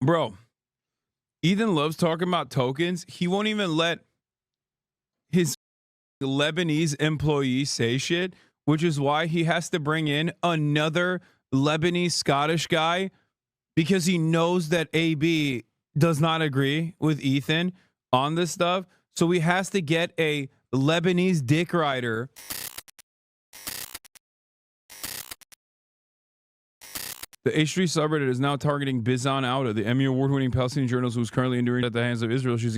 Bro, Ethan loves talking about tokens. He won't even let his Lebanese employees say shit, which is why he has to bring in another Lebanese Scottish guy because he knows that AB does not agree with Ethan on this stuff. So he has to get a Lebanese dick rider. The H3 subreddit is now targeting Bison Auda, the Emmy Award-winning Palestinian journalist who is currently enduring at the hands of Israel. She's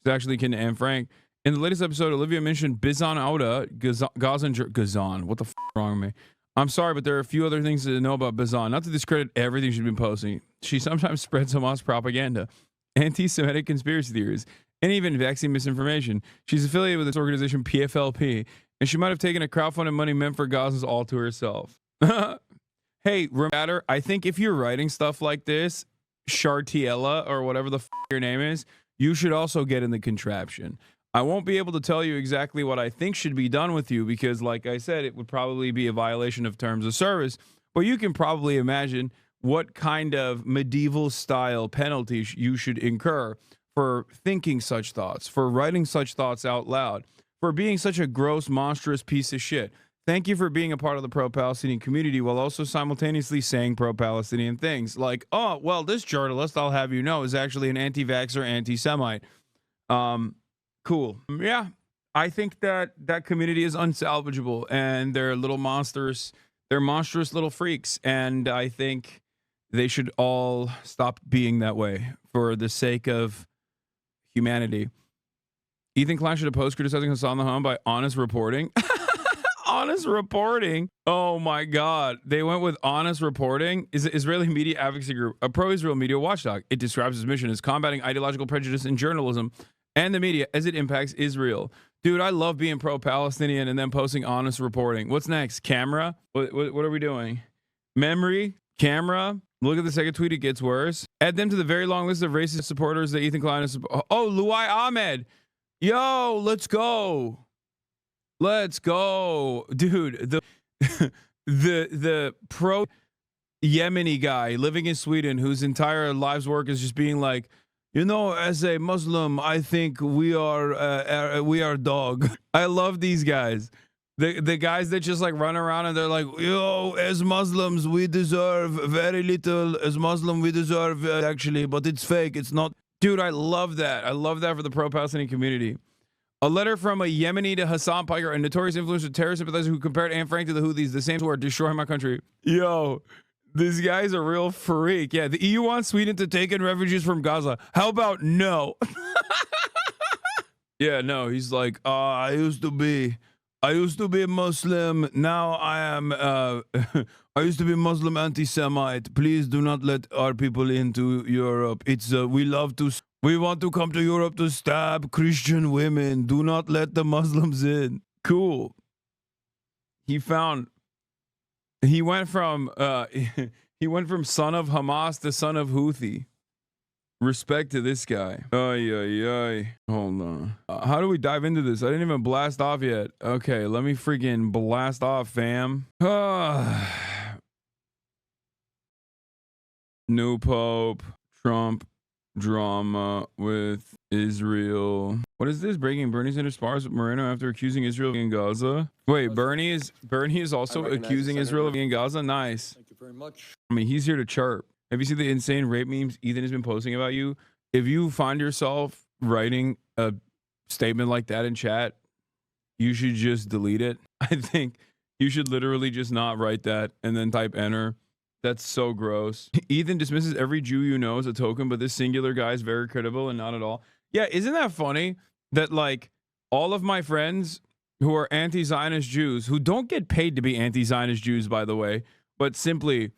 actually kin to Anne Frank. In the latest episode, Olivia mentioned Bison Auda, Gazan. What the f wrong with me? I'm sorry, but there are a few other things to know about Bison. Not to discredit everything she's been posting. She sometimes spreads Hamas propaganda, anti-Semitic conspiracy theories, and even vaccine misinformation. She's affiliated with this organization, PFLP, and she might have taken a crowdfunded money meant for Gazans all to herself. Hey, remember, I think if you're writing stuff like this, Shartiella or whatever the f your name is, you should also get in the contraption. I won't be able to tell you exactly what I think should be done with you because, like I said, it would probably be a violation of terms of service. But you can probably imagine what kind of medieval style penalties you should incur for thinking such thoughts, for writing such thoughts out loud, for being such a gross, monstrous piece of shit. Thank you for being a part of the pro-Palestinian community while also simultaneously saying pro-Palestinian things. Like, oh, well, this journalist, I'll have you know, is actually an anti-vaxxer, anti-Semite. Cool. Yeah, I think that community is unsalvageable, and they're little monsters. They're monstrous little freaks, and I think they should all stop being that way for the sake of humanity. Ethan Klein should have posted criticizing Hasan the Hum by honest reporting. Honest reporting. Oh my God. They went with honest reporting. Is the Israeli media advocacy group, a pro-Israel media watchdog. It describes its mission as combating ideological prejudice in journalism and the media as it impacts Israel. Dude, I love being pro-Palestinian and then posting honest reporting. What's next? Camera? What are we doing? Memory? Camera? Look at the second tweet. It gets worse. Add them to the very long list of racist supporters that Ethan Klein is. Oh, Luai Ahmed. Yo, let's go. Let's go, dude. The pro Yemeni guy living in Sweden whose entire life's work is just being like, you know, as a Muslim, I think we are dog. I love these guys. The guys that just like run around and they're like, yo, as Muslims, we deserve very little. As Muslim, we deserve actually, but it's fake. It's not. Dude, I love that. I love that for the pro-Palestinian community. A letter from a Yemeni to Hassan Piker, a notorious influencer terrorist sympathizer who compared Anne Frank to the Houthis, the same who are destroying my country. Yo, this guy's a real freak. Yeah, the EU wants Sweden to take in refugees from Gaza. How about no? Yeah, no, he's like, I used to be Muslim. Now I am, I used to be Muslim anti-Semite. Please do not let our people into Europe. It's, we want to come to Europe to stab Christian women. Do not let the Muslims in. Cool. He went from son of Hamas to son of Houthi. Respect to this guy. Hold on. How do we dive into this? I didn't even blast off yet. Okay, let me freaking blast off, fam. New Pope, Trump, drama with Israel. What is this? Bernie's into spars with Moreno after accusing Israel in Gaza. Wait, Bernie is also accusing Israel of being in Gaza? Nice. Thank you very much. I mean, he's here to chirp. Have you seen the insane rape memes Ethan has been posting about you? If you find yourself writing a statement like that in chat, you should just delete it. I think you should literally just not write that and then type enter. That's so gross. Ethan dismisses every Jew you know as a token, but this singular guy is very credible and not at all. Yeah, isn't that funny that like all of my friends who are anti-Zionist Jews, who don't get paid to be anti-Zionist Jews, by the way, but simply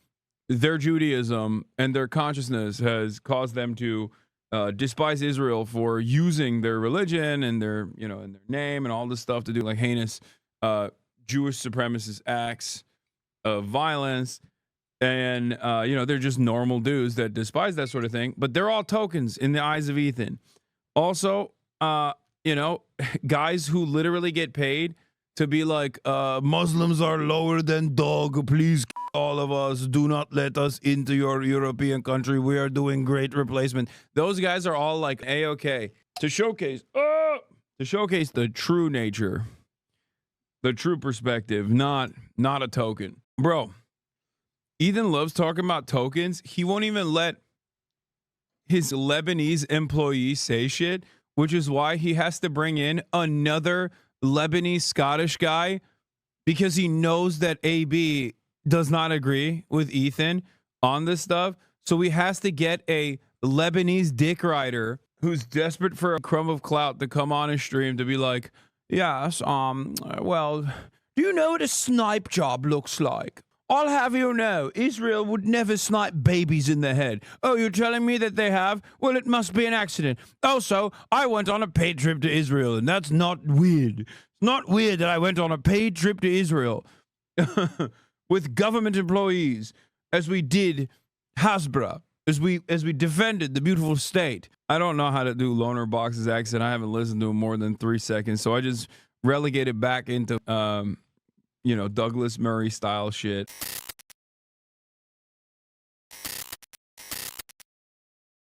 their Judaism and their consciousness has caused them to despise Israel for using their religion and their, you know, and their name and all this stuff to do like heinous Jewish supremacist acts of violence. And, you know, they're just normal dudes that despise that sort of thing. But they're all tokens in the eyes of Ethan. Also, you know, guys who literally get paid to be like, Muslims are lower than dog. Please, all of us, do not let us into your European country. We are doing great replacement. Those guys are all like A-okay to showcase the true nature, the true perspective, not a token. Bro, Ethan loves talking about tokens. He won't even let his Lebanese employees say shit, which is why he has to bring in another Lebanese Scottish guy, because he knows that AB does not agree with Ethan on this stuff. So he has to get a Lebanese dick rider who's desperate for a crumb of clout to come on his stream to be like, yes, well, do you know what a snipe job looks like? I'll have you know, Israel would never snipe babies in the head. Oh, you're telling me that they have? Well, it must be an accident. Also, I went on a paid trip to Israel, and that's not weird. It's not weird that I went on a paid trip to Israel with government employees, as we did Hasbra, as we defended the beautiful state. I don't know how to do Loner Box's accent. I haven't listened to him more than 3 seconds, so I just relegated back into Douglas Murray style shit.